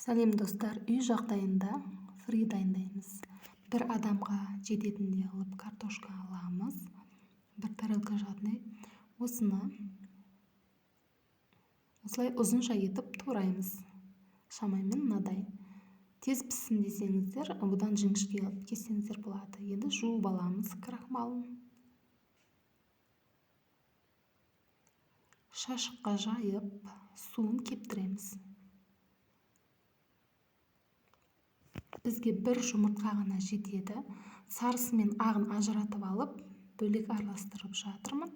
Сәлем достар, үй жағдайында фри дайындаймыз. Бір адамға жететіндей алып картошка аламыз. Бір тарелка жағдай. Осыны осылай ұзынша етіп тураймыз. Шамамен мынадай. Тез піссін десеңіздер, бұдан жіңішке алып кессеңіздер болады. Енді жуып аламыз крахмалын. Шашыққа жайып, суын кептіреміз. Бізге бір жұмыртқа ғана жетеді. Сарысы мен ағын ажыратып алып, бөлек араластырып жатырмын.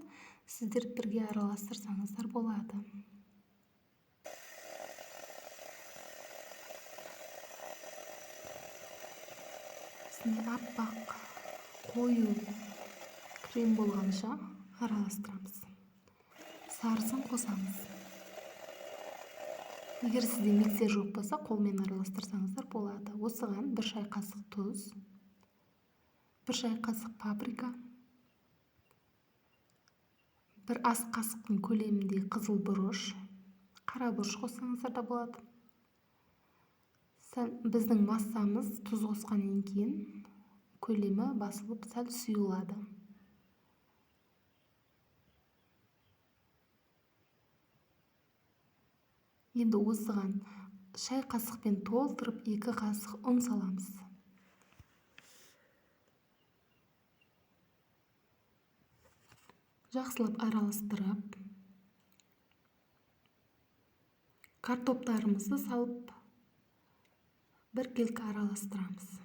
Сіздер бірге араластырсаңыздар болады. Осыны аппақ, қою крем болғанша араластырамыз. Сарысын қосамыз. Егер сізде миксер жоқ болса, қолмен араластырсаңыздар болады. Осыған 1 шай қасық тұз, 1 шай қасық паприка, 1 ас қасықтың көлемінде қызыл бұрыш, қара бұрыш қоссаңыздар да болады. Біздің массамыз тұз қосқаннан кейін көлемі басылып сәл сұйылады. Енді осыған шай қасықпен толтырып 2 қасық ұн саламыз. Жақсылап араластырып, картоптарымызды салып, біркелкі араластырамыз.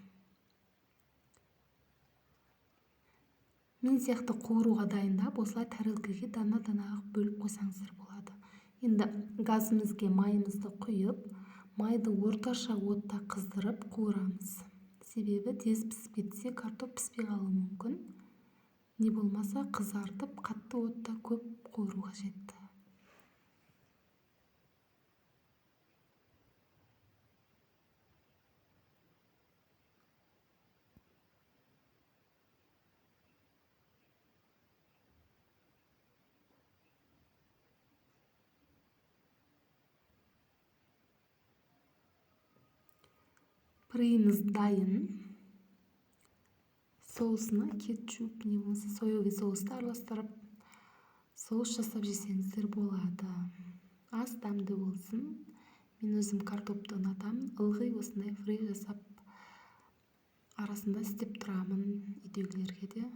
Мен сияқты қуыруға дайындап, осылай тарелкаға дана-дана бөліп қойсаңыздар болады. Енді газымызға майымызды құйып, майды орташа отта қыздырып қуырамыз. Себебі тез пісіп кетсе, картоп піспей қалуы мүмкін. Не болмаса қызартып, қатты отта көп қуыру қажет. Пырыйымыз дайын. Соусына кетчуп, не болмаса соевый соусты араластырып, соус жасап жесеңіздер болады. Ас дәмді болсын. Мен өзім картопты ұнатамын. Ылғи осындай фри жасап арасында істеп тұрамын үйдегілерге де.